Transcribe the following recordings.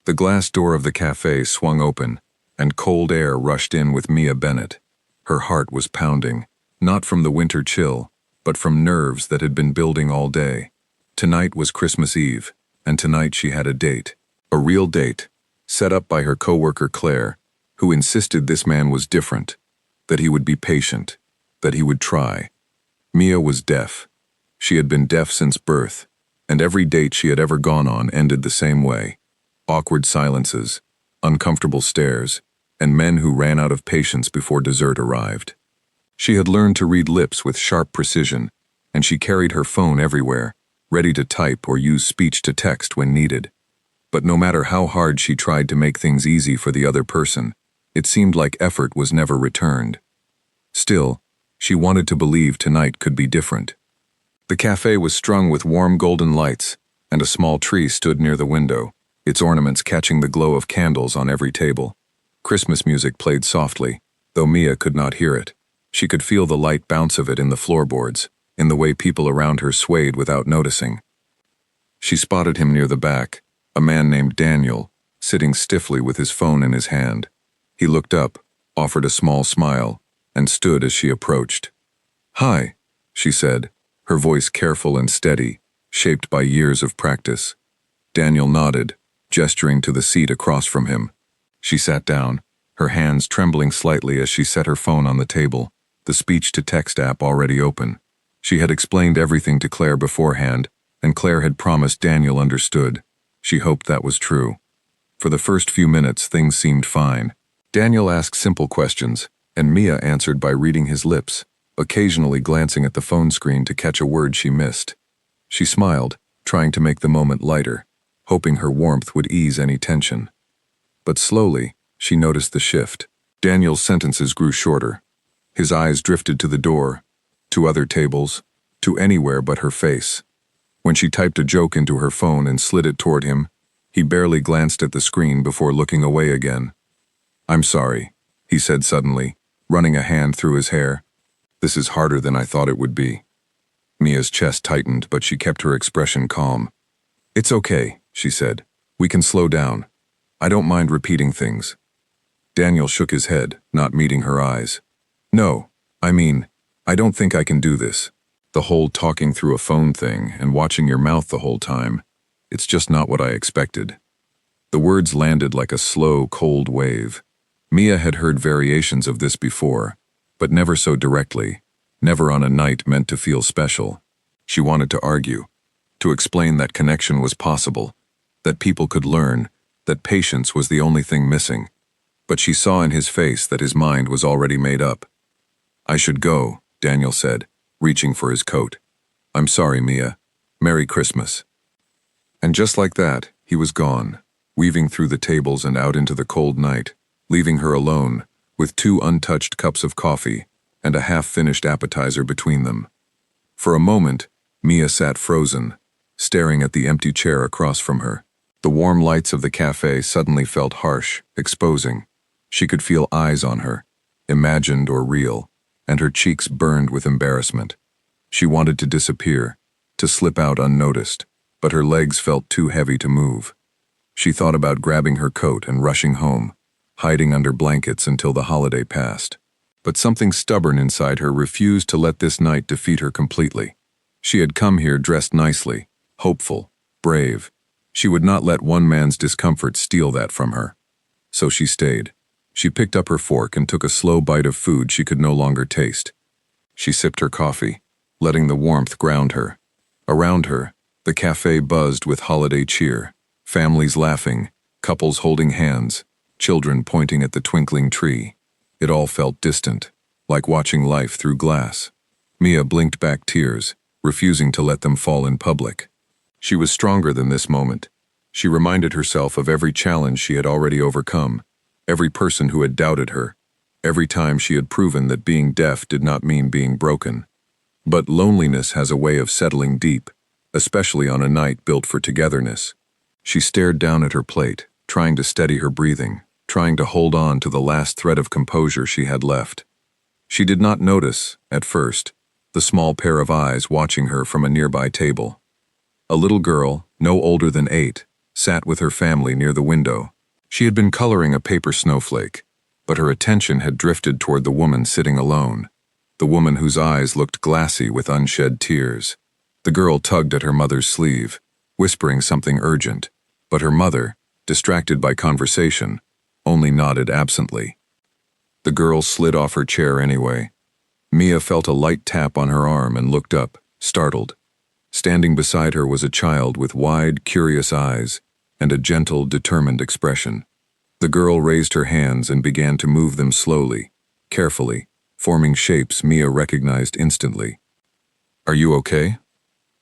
The glass door of the cafe swung open, and cold air rushed in with Mia Bennett. Her heart was pounding, not from the winter chill, but from nerves that had been building all day. Tonight was Christmas Eve, and tonight she had a date. A real date, set up by her coworker Claire, who insisted this man was different, that he would be patient, that he would try. Mia was deaf. She had been deaf since birth, and every date she had ever gone on ended the same way. Awkward silences, uncomfortable stares, and men who ran out of patience before dessert arrived. She had learned to read lips with sharp precision, and she carried her phone everywhere, ready to type or use speech to text when needed. But no matter how hard she tried to make things easy for the other person, it seemed like effort was never returned. Still, she wanted to believe tonight could be different. The cafe was strung with warm golden lights, and a small tree stood near the window, its ornaments catching the glow of candles on every table. Christmas music played softly, though Mia could not hear it. She could feel the light bounce of it in the floorboards, in the way people around her swayed without noticing. She spotted him near the back, a man named Daniel, sitting stiffly with his phone in his hand. He looked up, offered a small smile, and stood as she approached. "Hi," she said, her voice careful and steady, shaped by years of practice. Daniel nodded, gesturing to the seat across from him. She sat down, her hands trembling slightly as she set her phone on the table, the speech-to-text app already open. She had explained everything to Claire beforehand, and Claire had promised Daniel understood. She hoped that was true. For the first few minutes, things seemed fine. Daniel asked simple questions, and Mia answered by reading his lips, occasionally glancing at the phone screen to catch a word she missed. She smiled, trying to make the moment lighter, hoping her warmth would ease any tension. But slowly, she noticed the shift. Daniel's sentences grew shorter. His eyes drifted to the door, to other tables, to anywhere but her face. When she typed a joke into her phone and slid it toward him, he barely glanced at the screen before looking away again. "I'm sorry," he said suddenly, running a hand through his hair. "This is harder than I thought it would be." Mia's chest tightened, but she kept her expression calm. "It's okay," she said. "We can slow down. I don't mind repeating things." Daniel shook his head, not meeting her eyes. "No, I don't think I can do this. The whole talking through a phone thing and watching your mouth the whole time, it's just not what I expected." The words landed like a slow, cold wave. Mia had heard variations of this before, but never so directly, never on a night meant to feel special. She wanted to argue, to explain that connection was possible, that people could learn, that patience was the only thing missing. But she saw in his face that his mind was already made up. "I should go," Daniel said, reaching for his coat. "I'm sorry, Mia. Merry Christmas." And just like that, he was gone, weaving through the tables and out into the cold night, leaving her alone, with 2 untouched cups of coffee and a half-finished appetizer between them. For a moment, Mia sat frozen, staring at the empty chair across from her. The warm lights of the cafe suddenly felt harsh, exposing. She could feel eyes on her, imagined or real, and her cheeks burned with embarrassment. She wanted to disappear, to slip out unnoticed, but her legs felt too heavy to move. She thought about grabbing her coat and rushing home, hiding under blankets until the holiday passed. But something stubborn inside her refused to let this night defeat her completely. She had come here dressed nicely, hopeful, brave. She would not let one man's discomfort steal that from her. So she stayed. She picked up her fork and took a slow bite of food she could no longer taste. She sipped her coffee, letting the warmth ground her. Around her, the cafe buzzed with holiday cheer, families laughing, couples holding hands, children pointing at the twinkling tree. It all felt distant, like watching life through glass. Mia blinked back tears, refusing to let them fall in public. She was stronger than this moment. She reminded herself of every challenge she had already overcome, every person who had doubted her, every time she had proven that being deaf did not mean being broken. But loneliness has a way of settling deep, especially on a night built for togetherness. She stared down at her plate, trying to steady her breathing, trying to hold on to the last thread of composure she had left. She did not notice, at first, the small pair of eyes watching her from a nearby table. A little girl, no older than 8, sat with her family near the window. She had been coloring a paper snowflake, but her attention had drifted toward the woman sitting alone, the woman whose eyes looked glassy with unshed tears. The girl tugged at her mother's sleeve, whispering something urgent, but her mother, distracted by conversation, only nodded absently. The girl slid off her chair anyway. Mia felt a light tap on her arm and looked up, startled. Standing beside her was a child with wide, curious eyes and a gentle, determined expression. The girl raised her hands and began to move them slowly, carefully, forming shapes Mia recognized instantly. "Are you okay?"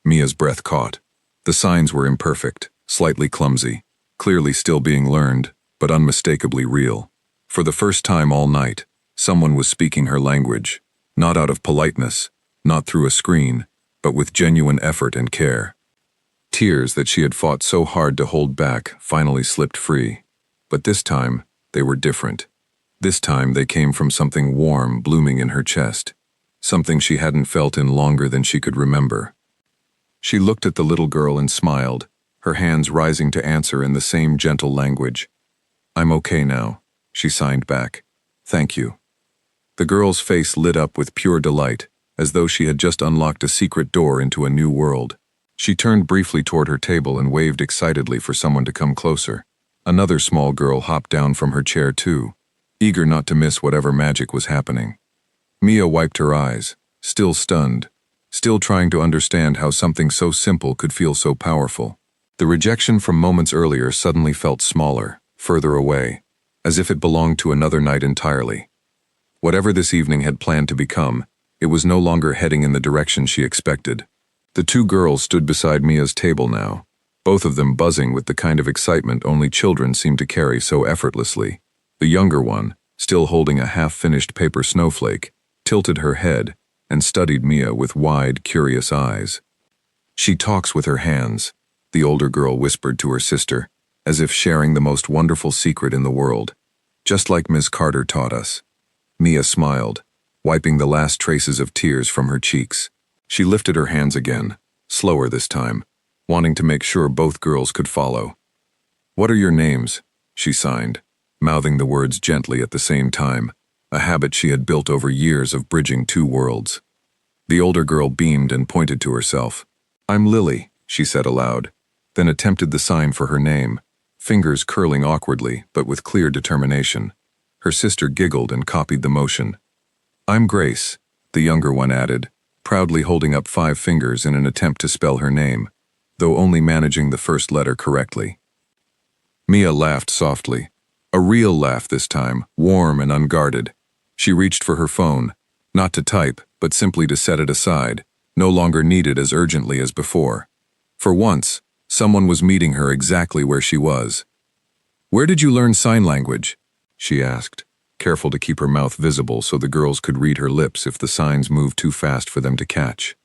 Mia's breath caught. The signs were imperfect, slightly clumsy, clearly still being learned, but unmistakably real. For the first time all night, someone was speaking her language, not out of politeness, not through a screen, but with genuine effort and care. Tears that she had fought so hard to hold back finally slipped free. But this time, they were different. This time they came from something warm blooming in her chest, something she hadn't felt in longer than she could remember. She looked at the little girl and smiled, her hands rising to answer in the same gentle language. "I'm okay now," she signed back. "Thank you." The girl's face lit up with pure delight, as though she had just unlocked a secret door into a new world. She turned briefly toward her table and waved excitedly for someone to come closer. Another small girl hopped down from her chair too, eager not to miss whatever magic was happening. Mia wiped her eyes, still stunned, still trying to understand how something so simple could feel so powerful. The rejection from moments earlier suddenly felt smaller, further away, as if it belonged to another night entirely. Whatever this evening had planned to become, it was no longer heading in the direction she expected. The two girls stood beside Mia's table now, both of them buzzing with the kind of excitement only children seem to carry so effortlessly. The younger one, still holding a half-finished paper snowflake, tilted her head and studied Mia with wide, curious eyes. "She talks with her hands," the older girl whispered to her sister, as if sharing the most wonderful secret in the world, "just like Miss Carter taught us." Mia smiled, wiping the last traces of tears from her cheeks. She lifted her hands again, slower this time, wanting to make sure both girls could follow. "What are your names?" she signed, mouthing the words gently at the same time, a habit she had built over years of bridging two worlds. The older girl beamed and pointed to herself. "I'm Lily," she said aloud, then attempted the sign for her name, fingers curling awkwardly but with clear determination. Her sister giggled and copied the motion. "I'm Grace," the younger one added, proudly holding up 5 fingers in an attempt to spell her name, though only managing the first letter correctly. Mia laughed softly, a real laugh this time, warm and unguarded. She reached for her phone, not to type, but simply to set it aside, no longer needed as urgently as before. For once, someone was meeting her exactly where she was. "Where did you learn sign language?" she asked, careful to keep her mouth visible so the girls could read her lips if the signs moved too fast for them to catch.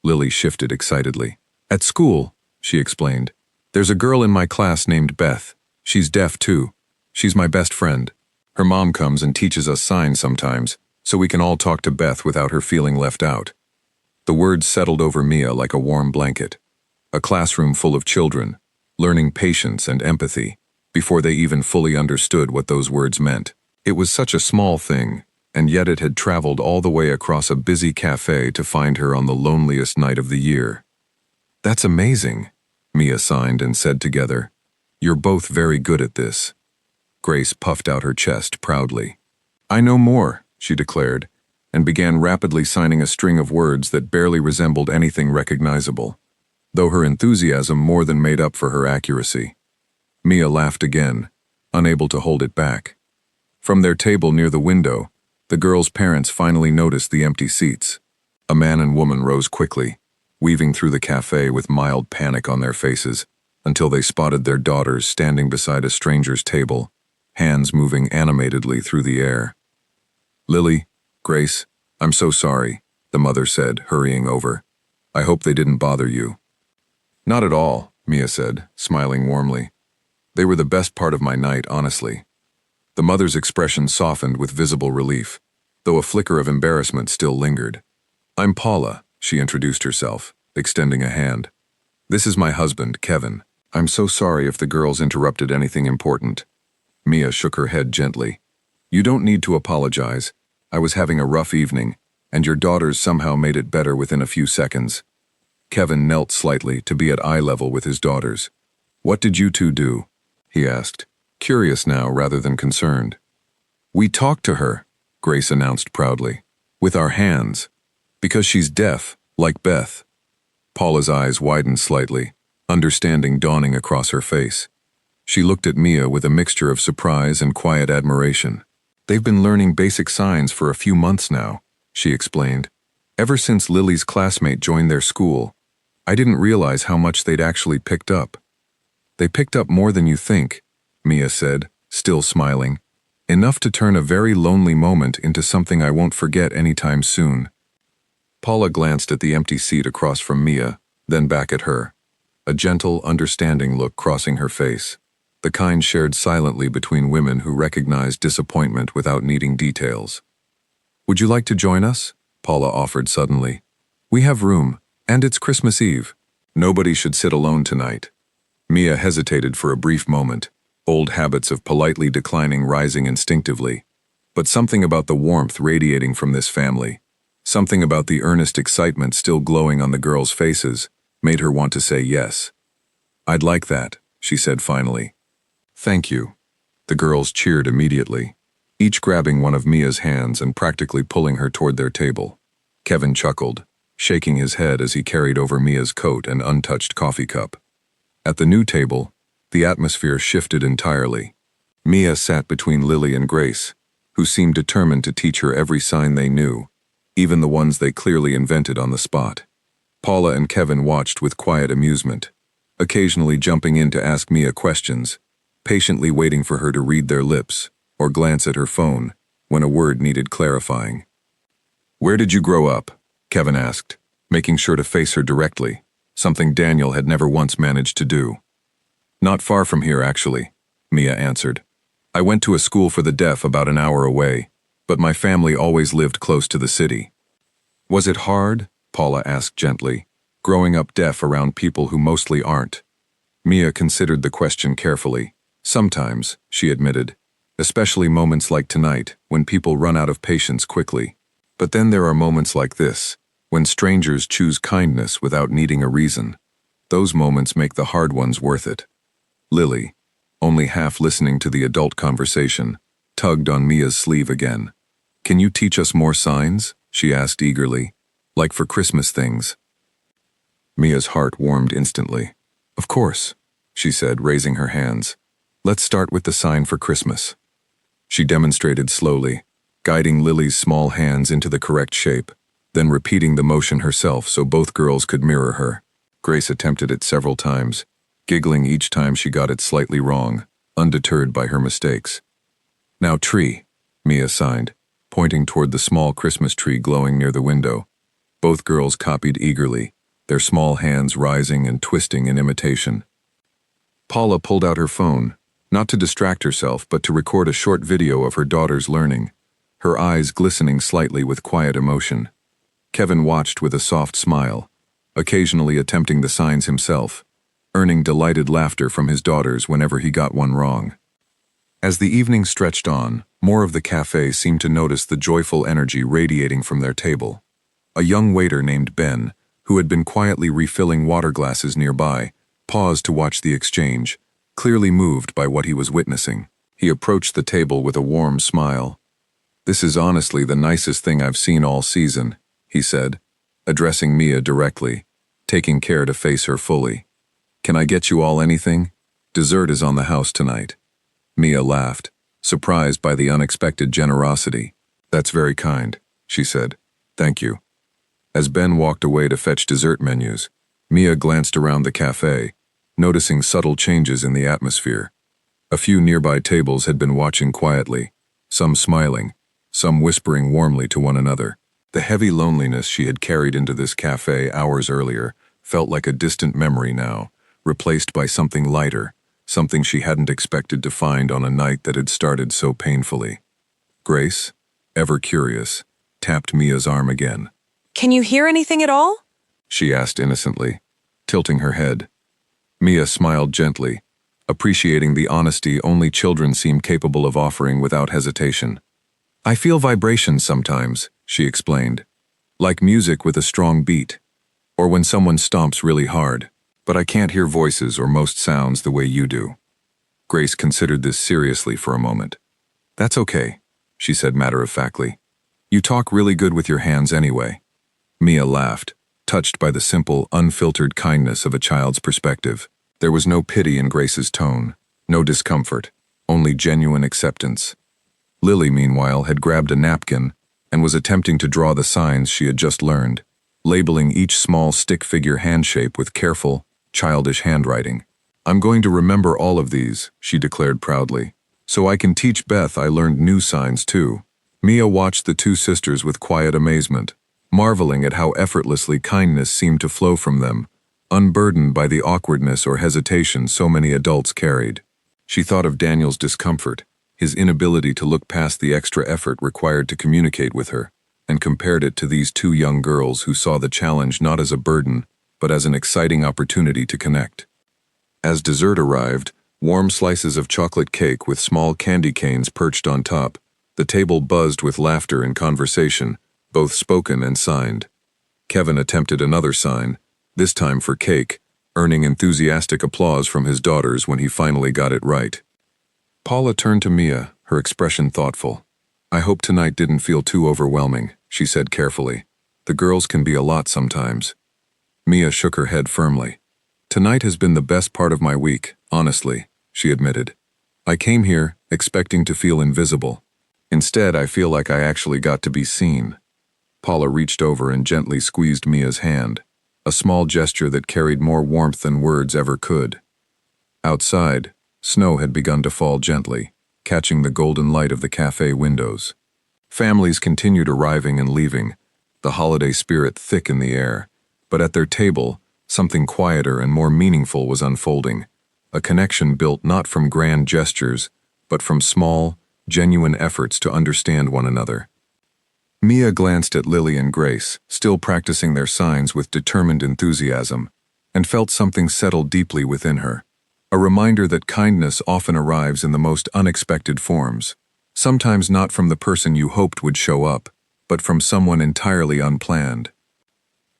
Lily shifted excitedly. "At school," she explained. "There's a girl in my class named Beth. She's deaf too. She's my best friend. Her mom comes and teaches us signs sometimes, so we can all talk to Beth without her feeling left out." The words settled over Mia like a warm blanket. A classroom full of children, learning patience and empathy, before they even fully understood what those words meant. It was such a small thing, and yet it had traveled all the way across a busy cafe to find her on the loneliest night of the year. "That's amazing," Mia signed and said together. "You're both very good at this." Grace puffed out her chest proudly. "I know more," she declared, and began rapidly signing a string of words that barely resembled anything recognizable, though her enthusiasm more than made up for her accuracy. Mia laughed again, unable to hold it back. From their table near the window, the girls' parents finally noticed the empty seats. A man and woman rose quickly, weaving through the cafe with mild panic on their faces, until they spotted their daughters standing beside a stranger's table, hands moving animatedly through the air. "Lily, Grace, I'm so sorry," the mother said, hurrying over. "I hope they didn't bother you." "Not at all," Mia said, smiling warmly. "They were the best part of my night, honestly." The mother's expression softened with visible relief, though a flicker of embarrassment still lingered. "I'm Paula," she introduced herself, extending a hand. "This is my husband, Kevin. I'm so sorry if the girls interrupted anything important. Mia shook her head gently. You don't need to apologize. I was having a rough evening, and your daughters somehow made it better within a few seconds. Kevin knelt slightly to be at eye level with his daughters. What did you two do? He asked, curious now rather than concerned. We talked to her, Grace announced proudly, with our hands, because she's deaf, like Beth. Paula's eyes widened slightly, understanding dawning across her face. She looked at Mia with a mixture of surprise and quiet admiration. They've been learning basic signs for a few months now, she explained. Ever since Lily's classmate joined their school, I didn't realize how much they'd actually picked up. They picked up more than you think, Mia said, still smiling. Enough to turn a very lonely moment into something I won't forget anytime soon. Paula glanced at the empty seat across from Mia, then back at her. A gentle, understanding look crossing her face, the kind shared silently between women who recognized disappointment without needing details. Would you like to join us? Paula offered suddenly. We have room, and it's Christmas Eve. Nobody should sit alone tonight. Mia hesitated for a brief moment, old habits of politely declining rising instinctively. But something about the warmth radiating from this family, something about the earnest excitement still glowing on the girls' faces, made her want to say yes. I'd like that, she said finally. Thank you. The girls cheered immediately, each grabbing one of Mia's hands and practically pulling her toward their table. Kevin chuckled, shaking his head as he carried over Mia's coat and untouched coffee cup. At the new table, the atmosphere shifted entirely. Mia sat between Lily and Grace, who seemed determined to teach her every sign they knew, even the ones they clearly invented on the spot. Paula and Kevin watched with quiet amusement, occasionally jumping in to ask Mia questions, patiently waiting for her to read their lips or glance at her phone when a word needed clarifying. Where did you grow up? Kevin asked, making sure to face her directly, something Daniel had never once managed to do. Not far from here, actually, Mia answered. I went to a school for the deaf about an hour away, but my family always lived close to the city. Was it hard? Paula asked gently, growing up deaf around people who mostly aren't. Mia considered the question carefully. Sometimes, she admitted, especially moments like tonight, when people run out of patience quickly. But then there are moments like this, when strangers choose kindness without needing a reason. Those moments make the hard ones worth it. Lily, only half listening to the adult conversation, tugged on Mia's sleeve again. Can you teach us more signs? She asked eagerly. Like for Christmas things. Mia's heart warmed instantly. Of course, she said, raising her hands. Let's start with the sign for Christmas. She demonstrated slowly, guiding Lily's small hands into the correct shape, then repeating the motion herself so both girls could mirror her. Grace attempted it several times, giggling each time she got it slightly wrong, undeterred by her mistakes. Now tree, Mia signed, pointing toward the small Christmas tree glowing near the window. Both girls copied eagerly, their small hands rising and twisting in imitation. Paula pulled out her phone, not to distract herself but to record a short video of her daughter's learning, her eyes glistening slightly with quiet emotion. Kevin watched with a soft smile, occasionally attempting the signs himself, earning delighted laughter from his daughters whenever he got one wrong. As the evening stretched on, more of the cafe seemed to notice the joyful energy radiating from their table. A young waiter named Ben, who had been quietly refilling water glasses nearby, paused to watch the exchange, clearly moved by what he was witnessing. He approached the table with a warm smile. This is honestly the nicest thing I've seen all season, he said, addressing Mia directly, taking care to face her fully. Can I get you all anything? Dessert is on the house tonight. Mia laughed, surprised by the unexpected generosity. That's very kind, she said. Thank you. As Ben walked away to fetch dessert menus, Mia glanced around the cafe, noticing subtle changes in the atmosphere. A few nearby tables had been watching quietly, some smiling, some whispering warmly to one another. The heavy loneliness she had carried into this cafe hours earlier felt like a distant memory now, replaced by something lighter, something she hadn't expected to find on a night that had started so painfully. Grace, ever curious, tapped Mia's arm again. Can you hear anything at all? She asked innocently, tilting her head. Mia smiled gently, appreciating the honesty only children seem capable of offering without hesitation. I feel vibrations sometimes, she explained, like music with a strong beat, or when someone stomps really hard, but I can't hear voices or most sounds the way you do. Grace considered this seriously for a moment. That's okay, she said matter-of-factly. You talk really good with your hands anyway. Mia laughed, touched by the simple, unfiltered kindness of a child's perspective. There was no pity in Grace's tone, no discomfort, only genuine acceptance. Lily, meanwhile, had grabbed a napkin and was attempting to draw the signs she had just learned, labeling each small stick figure hand shape with careful, childish handwriting. I'm going to remember all of these, she declared proudly. So I can teach Beth I learned new signs too. Mia watched the two sisters with quiet amazement, marveling at how effortlessly kindness seemed to flow from them, unburdened by the awkwardness or hesitation so many adults carried. She thought of Daniel's discomfort, his inability to look past the extra effort required to communicate with her, and compared it to these two young girls who saw the challenge not as a burden, but as an exciting opportunity to connect. As dessert arrived, warm slices of chocolate cake with small candy canes perched on top, the table buzzed with laughter and conversation, both spoken and signed. Kevin attempted another sign, this time for cake, earning enthusiastic applause from his daughters when he finally got it right. Paula turned to Mia, her expression thoughtful. I hope tonight didn't feel too overwhelming, she said carefully. The girls can be a lot sometimes. Mia shook her head firmly. Tonight has been the best part of my week, honestly, she admitted. I came here expecting to feel invisible. Instead, I feel like I actually got to be seen. Paula reached over and gently squeezed Mia's hand, a small gesture that carried more warmth than words ever could. Outside, snow had begun to fall gently, catching the golden light of the cafe windows. Families continued arriving and leaving, the holiday spirit thick in the air, but at their table, something quieter and more meaningful was unfolding, a connection built not from grand gestures, but from small, genuine efforts to understand one another. Mia glanced at Lily and Grace, still practicing their signs with determined enthusiasm, and felt something settle deeply within her, a reminder that kindness often arrives in the most unexpected forms, sometimes not from the person you hoped would show up, but from someone entirely unplanned.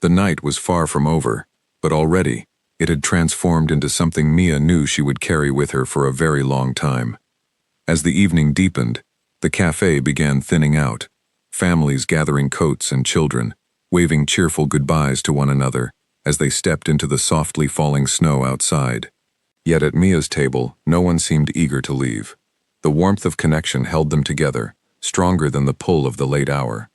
The night was far from over, but already, it had transformed into something Mia knew she would carry with her for a very long time. As the evening deepened, the cafe began thinning out, families gathering coats and children, waving cheerful goodbyes to one another as they stepped into the softly falling snow outside. Yet at Mia's table, no one seemed eager to leave. The warmth of connection held them together, stronger than the pull of the late hour.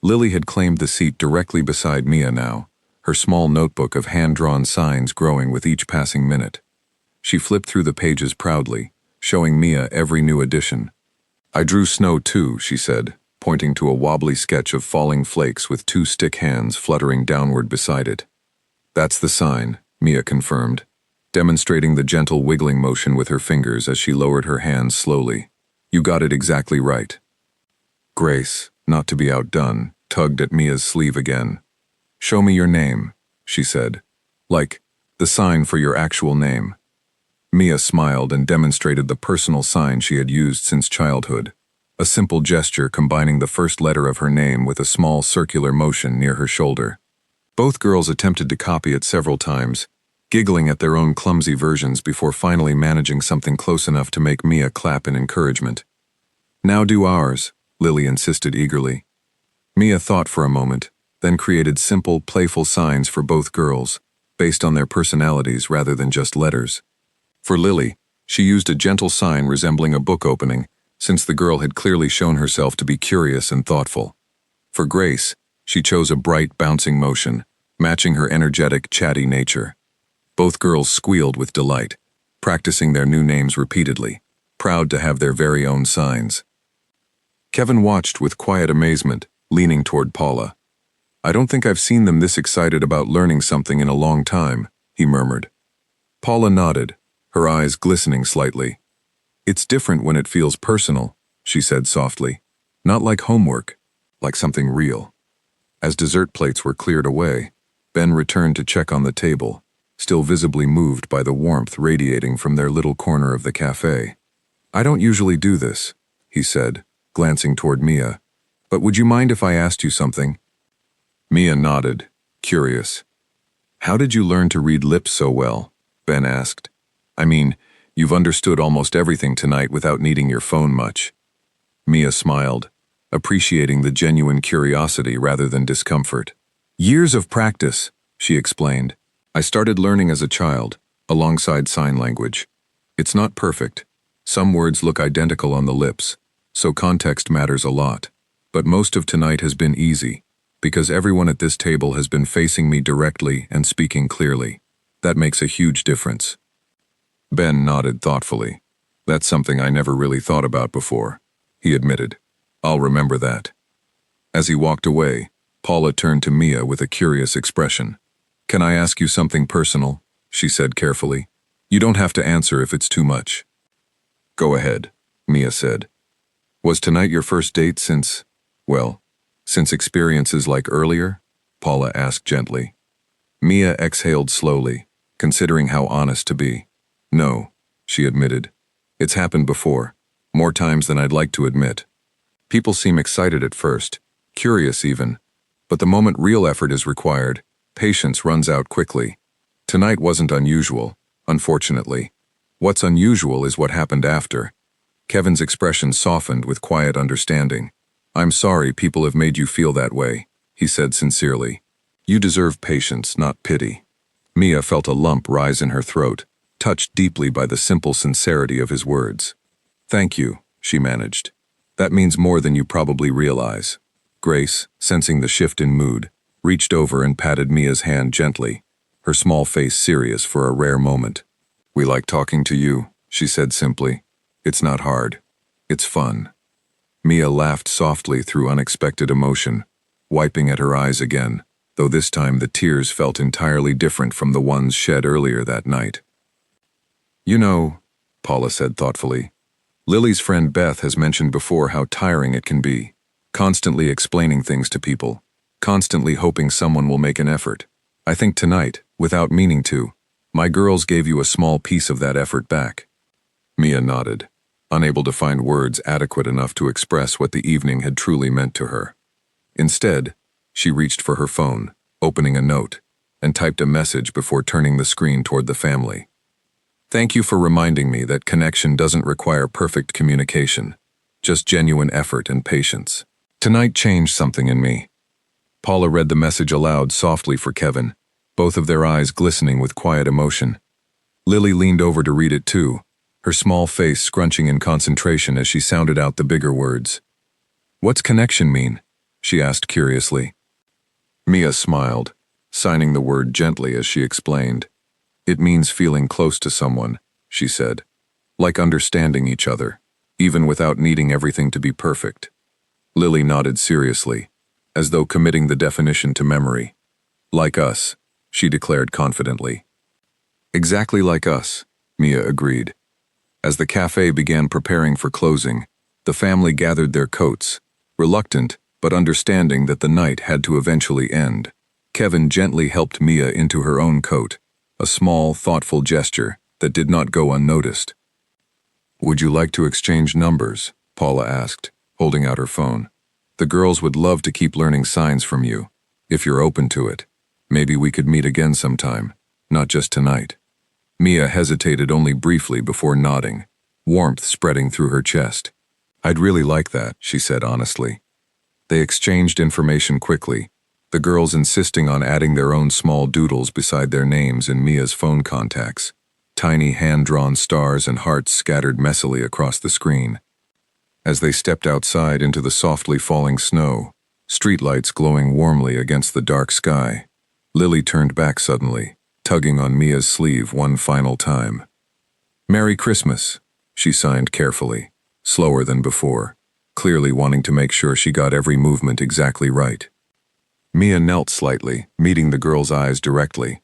Lily had claimed the seat directly beside Mia now, her small notebook of hand-drawn signs growing with each passing minute. She flipped through the pages proudly, showing Mia every new addition. I drew snow too, she said, pointing to a wobbly sketch of falling flakes with two stick hands fluttering downward beside it. That's the sign, Mia confirmed, demonstrating the gentle wiggling motion with her fingers as she lowered her hands slowly. You got it exactly right. Grace, not to be outdone, tugged at Mia's sleeve again. Show me your name, she said. Like, the sign for your actual name. Mia smiled and demonstrated the personal sign she had used since childhood, a simple gesture combining the first letter of her name with a small circular motion near her shoulder. Both girls attempted to copy it several times, giggling at their own clumsy versions before finally managing something close enough to make Mia clap in encouragement. Now do ours, Lily insisted eagerly. Mia thought for a moment, then created simple, playful signs for both girls, based on their personalities rather than just letters. For Lily, she used a gentle sign resembling a book opening, since the girl had clearly shown herself to be curious and thoughtful. For Grace, she chose a bright, bouncing motion, matching her energetic, chatty nature. Both girls squealed with delight, practicing their new names repeatedly, proud to have their very own signs. Kevin watched with quiet amazement, leaning toward Paula. I don't think I've seen them this excited about learning something in a long time, he murmured. Paula nodded, her eyes glistening slightly. It's different when it feels personal, she said softly. Not like homework, like something real. As dessert plates were cleared away, Ben returned to check on the table, still visibly moved by the warmth radiating from their little corner of the cafe. "I don't usually do this," he said, glancing toward Mia. "But would you mind if I asked you something?" Mia nodded, curious. "How did you learn to read lips so well?" Ben asked. "I mean, you've understood almost everything tonight without needing your phone much." Mia smiled, appreciating the genuine curiosity rather than discomfort. "Years of practice," she explained. "I started learning as a child, alongside sign language. It's not perfect. Some words look identical on the lips, so context matters a lot. But most of tonight has been easy, because everyone at this table has been facing me directly and speaking clearly. That makes a huge difference." Ben nodded thoughtfully. "That's something I never really thought about before," he admitted. "I'll remember that." As he walked away, Paula turned to Mia with a curious expression. "Can I ask you something personal?" she said carefully. "You don't have to answer if it's too much." "Go ahead," Mia said. "Was tonight your first date since experiences like earlier?" Paula asked gently. Mia exhaled slowly, considering how honest to be. "No," she admitted. "It's happened before, more times than I'd like to admit. People seem excited at first, curious even, but the moment real effort is required, patience runs out quickly. Tonight wasn't unusual, unfortunately. What's unusual is what happened after." Kevin's expression softened with quiet understanding. "I'm sorry people have made you feel that way," he said sincerely. "You deserve patience, not pity." Mia felt a lump rise in her throat, touched deeply by the simple sincerity of his words. "Thank you," she managed. "That means more than you probably realize." Grace, sensing the shift in mood, reached over and patted Mia's hand gently, her small face serious for a rare moment. "We like talking to you," she said simply. "It's not hard. It's fun." Mia laughed softly through unexpected emotion, wiping at her eyes again, though this time the tears felt entirely different from the ones shed earlier that night. "You know," Paula said thoughtfully, "Lily's friend Beth has mentioned before how tiring it can be, constantly explaining things to people, constantly hoping someone will make an effort. I think tonight, without meaning to, my girls gave you a small piece of that effort back." Mia nodded, unable to find words adequate enough to express what the evening had truly meant to her. Instead, she reached for her phone, opening a note, and typed a message before turning the screen toward the family. "Thank you for reminding me that connection doesn't require perfect communication, just genuine effort and patience. Tonight changed something in me." Paula read the message aloud softly for Kevin, both of their eyes glistening with quiet emotion. Lily leaned over to read it too, her small face scrunching in concentration as she sounded out the bigger words. "What's connection mean?" she asked curiously. Mia smiled, signing the word gently as she explained. "It means feeling close to someone," she said, "like understanding each other, even without needing everything to be perfect." Lily nodded seriously, as though committing the definition to memory. "Like us," she declared confidently. "Exactly like us," Mia agreed. As the cafe began preparing for closing, the family gathered their coats, reluctant but understanding that the night had to eventually end. Kevin gently helped Mia into her own coat, a small, thoughtful gesture that did not go unnoticed. "Would you like to exchange numbers?" Paula asked, holding out her phone. "The girls would love to keep learning signs from you. If you're open to it, maybe we could meet again sometime, not just tonight." Mia hesitated only briefly before nodding, warmth spreading through her chest. "I'd really like that," she said honestly. They exchanged information quickly, the girls insisting on adding their own small doodles beside their names in Mia's phone contacts, tiny hand-drawn stars and hearts scattered messily across the screen. As they stepped outside into the softly falling snow, streetlights glowing warmly against the dark sky, Lily turned back suddenly, tugging on Mia's sleeve one final time. "Merry Christmas," she signed carefully, slower than before, clearly wanting to make sure she got every movement exactly right. Mia knelt slightly, meeting the girl's eyes directly.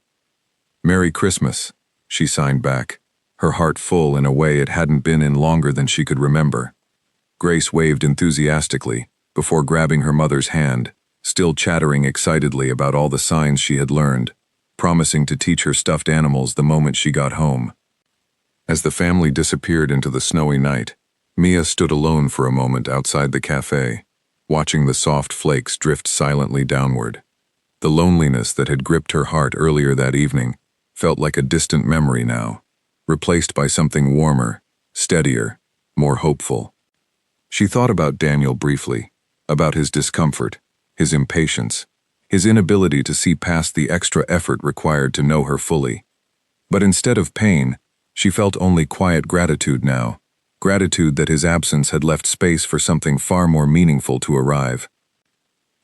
"Merry Christmas," she signed back, her heart full in a way it hadn't been in longer than she could remember. Grace waved enthusiastically, before grabbing her mother's hand, still chattering excitedly about all the signs she had learned. promising to teach her stuffed animals the moment she got home. As the family disappeared into the snowy night, Mia stood alone for a moment outside the cafe, watching the soft flakes drift silently downward. The loneliness that had gripped her heart earlier that evening felt like a distant memory now, replaced by something warmer, steadier, more hopeful. She thought about Daniel briefly, about his discomfort, his impatience, his inability to see past the extra effort required to know her fully. But instead of pain, she felt only quiet gratitude now, gratitude that his absence had left space for something far more meaningful to arrive.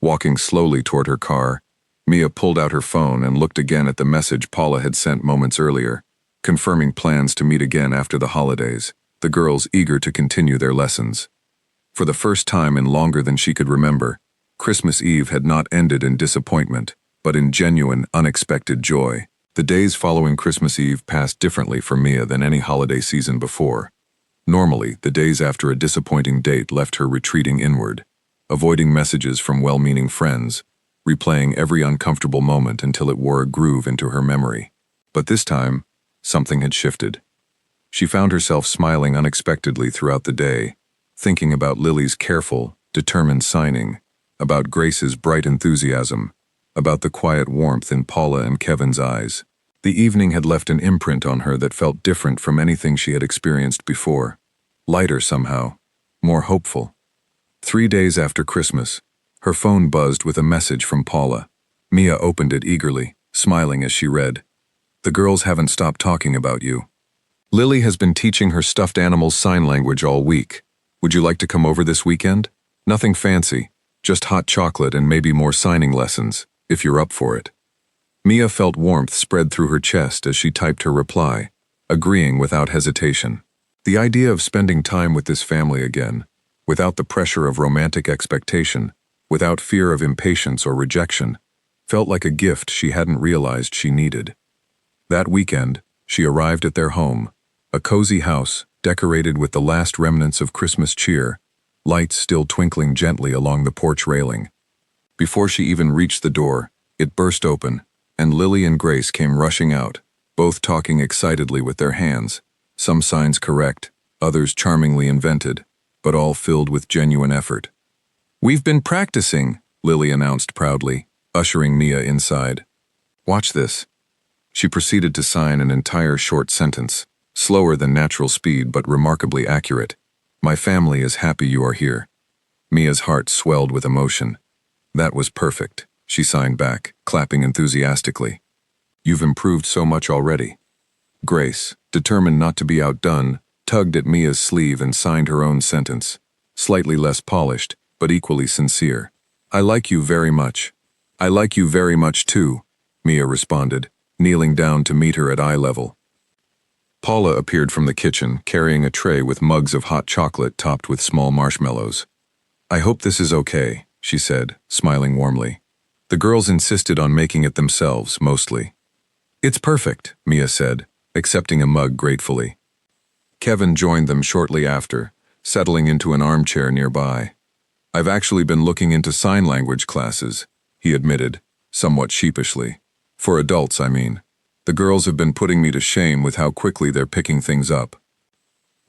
Walking slowly toward her car, Mia pulled out her phone and looked again at the message Paula had sent moments earlier, confirming plans to meet again after the holidays, the girls eager to continue their lessons. For the first time in longer than she could remember, Christmas Eve had not ended in disappointment, but in genuine, unexpected joy. The days following Christmas Eve passed differently for Mia than any holiday season before. Normally, the days after a disappointing date left her retreating inward, avoiding messages from well-meaning friends, replaying every uncomfortable moment until it wore a groove into her memory. But this time, something had shifted. She found herself smiling unexpectedly throughout the day, thinking about Lily's careful, determined signing, about Grace's bright enthusiasm, about the quiet warmth in Paula and Kevin's eyes. The evening had left an imprint on her that felt different from anything she had experienced before. Lighter somehow, more hopeful. 3 days after Christmas, her phone buzzed with a message from Paula. Mia opened it eagerly, smiling as she read, "The girls haven't stopped talking about you. Lily has been teaching her stuffed animals sign language all week. Would you like to come over this weekend? Nothing fancy, just hot chocolate and maybe more signing lessons, if you're up for it." Mia felt warmth spread through her chest as she typed her reply, agreeing without hesitation. The idea of spending time with this family again, without the pressure of romantic expectation, without fear of impatience or rejection, felt like a gift she hadn't realized she needed. That weekend, she arrived at their home, a cozy house decorated with the last remnants of Christmas cheer, lights still twinkling gently along the porch railing. Before she even reached the door, it burst open, and Lily and Grace came rushing out, both talking excitedly with their hands, some signs correct, others charmingly invented, but all filled with genuine effort. "We've been practicing," Lily announced proudly, ushering Mia inside. "Watch this." She proceeded to sign an entire short sentence, slower than natural speed but remarkably accurate. "My family is happy you are here." Mia's heart swelled with emotion. "That was perfect," she signed back, clapping enthusiastically. "You've improved so much already." Grace, determined not to be outdone, tugged at Mia's sleeve and signed her own sentence, slightly less polished, but equally sincere. "I like you very much." "I like you very much too," Mia responded, kneeling down to meet her at eye level. Paula appeared from the kitchen, carrying a tray with mugs of hot chocolate topped with small marshmallows. "I hope this is okay," she said, smiling warmly. The girls insisted on making it themselves, mostly. "It's perfect," Mia said, accepting a mug gratefully. Kevin joined them shortly after, settling into an armchair nearby. "I've actually been looking into sign language classes," he admitted, somewhat sheepishly. "For adults, I mean. The girls have been putting me to shame with how quickly they're picking things up."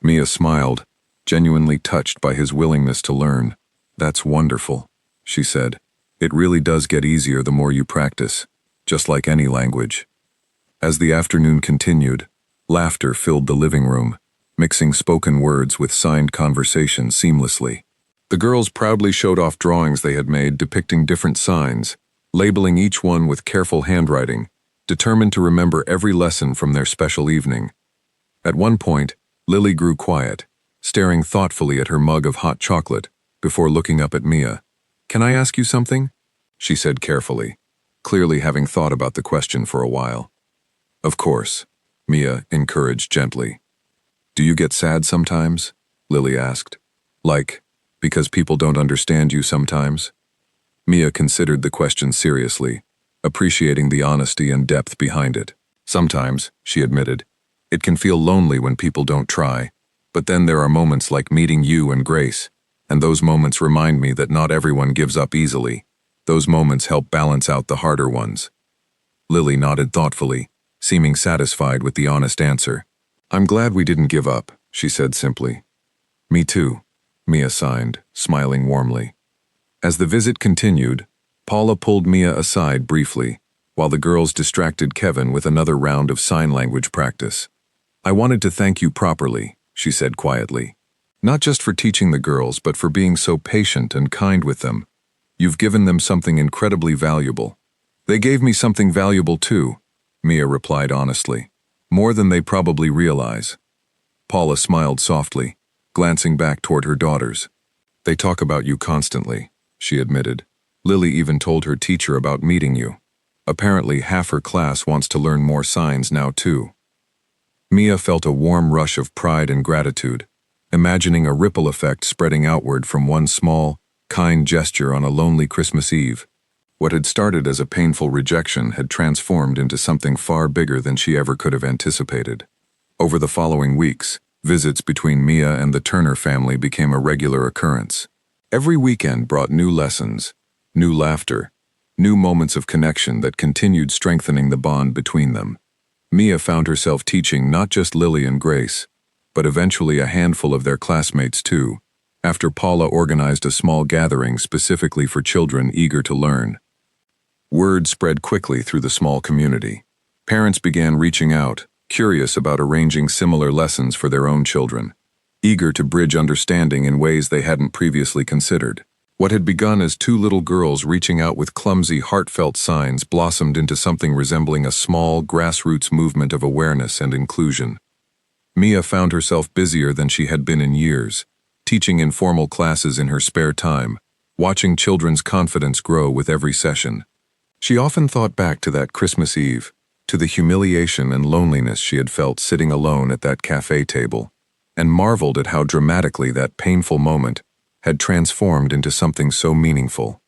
Mia smiled, genuinely touched by his willingness to learn. "That's wonderful," she said. "It really does get easier the more you practice, just like any language." As the afternoon continued, laughter filled the living room, mixing spoken words with signed conversation seamlessly. The girls proudly showed off drawings they had made depicting different signs, labeling each one with careful handwriting, determined to remember every lesson from their special evening. At one point, Lily grew quiet, staring thoughtfully at her mug of hot chocolate before looking up at Mia. "Can I ask you something?" she said carefully, clearly having thought about the question for a while. "Of course," Mia encouraged gently. "Do you get sad sometimes?" Lily asked. "Like, because people don't understand you sometimes?" Mia considered the question seriously, appreciating the honesty and depth behind it. "Sometimes," she admitted, "it can feel lonely when people don't try, but then there are moments like meeting you and Grace, and those moments remind me that not everyone gives up easily. Those moments help balance out the harder ones." Lily nodded thoughtfully, seeming satisfied with the honest answer. "I'm glad we didn't give up," she said simply. "Me too," Mia signed, smiling warmly. As the visit continued, Paula pulled Mia aside briefly, while the girls distracted Kevin with another round of sign language practice. "I wanted to thank you properly," she said quietly. "Not just for teaching the girls, but for being so patient and kind with them. You've given them something incredibly valuable." "They gave me something valuable too," Mia replied honestly. "More than they probably realize." Paula smiled softly, glancing back toward her daughters. "They talk about you constantly," she admitted. "Lily even told her teacher about meeting you. Apparently half her class wants to learn more signs now too." Mia felt a warm rush of pride and gratitude, imagining a ripple effect spreading outward from one small, kind gesture on a lonely Christmas Eve. What had started as a painful rejection had transformed into something far bigger than she ever could have anticipated. Over the following weeks, visits between Mia and the Turner family became a regular occurrence. Every weekend brought new lessons, new laughter, new moments of connection that continued strengthening the bond between them. Mia found herself teaching not just Lily and Grace, but eventually a handful of their classmates too, after Paula organized a small gathering specifically for children eager to learn. Word spread quickly through the small community. Parents began reaching out, curious about arranging similar lessons for their own children, eager to bridge understanding in ways they hadn't previously considered. What had begun as two little girls reaching out with clumsy, heartfelt signs blossomed into something resembling a small, grassroots movement of awareness and inclusion. Mia found herself busier than she had been in years, teaching informal classes in her spare time, watching children's confidence grow with every session. She often thought back to that Christmas Eve, to the humiliation and loneliness she had felt sitting alone at that cafe table, and marveled at how dramatically that painful moment had transformed into something so meaningful.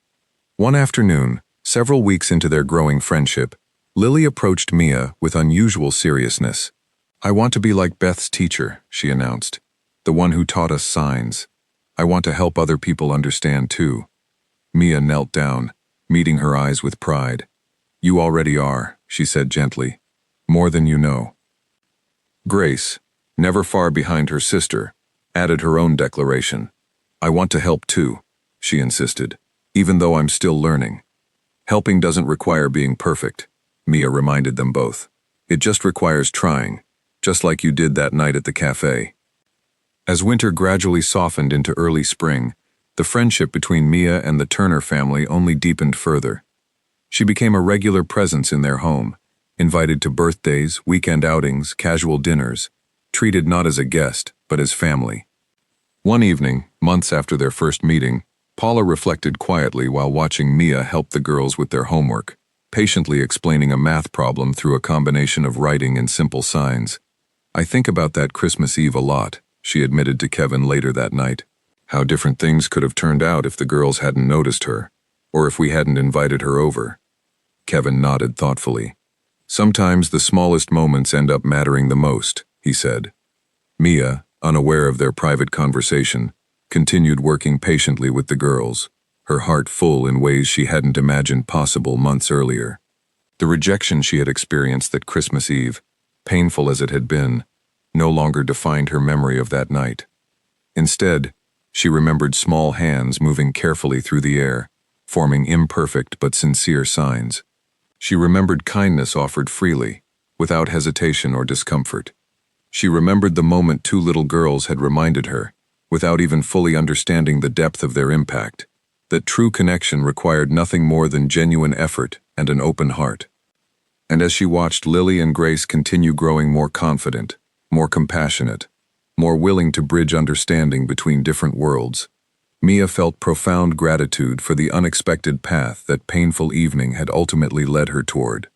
One afternoon, several weeks into their growing friendship, Lily approached Mia with unusual seriousness. "I want to be like Beth's teacher," she announced, "the one who taught us signs. I want to help other people understand too." Mia knelt down, meeting her eyes with pride. "You already are," she said gently, "more than you know." Grace, never far behind her sister, added her own declaration. "I want to help too," she insisted, "even though I'm still learning." "Helping doesn't require being perfect," Mia reminded them both. "It just requires trying, just like you did that night at the cafe." As winter gradually softened into early spring, the friendship between Mia and the Turner family only deepened further. She became a regular presence in their home, invited to birthdays, weekend outings, casual dinners, treated not as a guest, but as family. One evening, months after their first meeting, Paula reflected quietly while watching Mia help the girls with their homework, patiently explaining a math problem through a combination of writing and simple signs. "I think about that Christmas Eve a lot," she admitted to Kevin later that night. "How different things could have turned out if the girls hadn't noticed her, or if we hadn't invited her over." Kevin nodded thoughtfully. "Sometimes the smallest moments end up mattering the most," he said. Mia, unaware of their private conversation, continued working patiently with the girls, her heart full in ways she hadn't imagined possible months earlier. The rejection she had experienced that Christmas Eve, painful as it had been, no longer defined her memory of that night. Instead, she remembered small hands moving carefully through the air, forming imperfect but sincere signs. She remembered kindness offered freely, without hesitation or discomfort. She remembered the moment two little girls had reminded her, without even fully understanding the depth of their impact, that true connection required nothing more than genuine effort and an open heart. And as she watched Lily and Grace continue growing more confident, more compassionate, more willing to bridge understanding between different worlds, Mia felt profound gratitude for the unexpected path that painful evening had ultimately led her toward.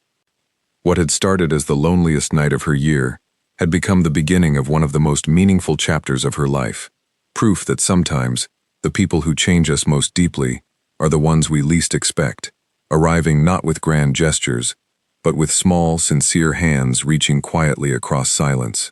What had started as the loneliest night of her year had become the beginning of one of the most meaningful chapters of her life, proof that sometimes the people who change us most deeply are the ones we least expect, arriving not with grand gestures, but with small, sincere hands reaching quietly across silence.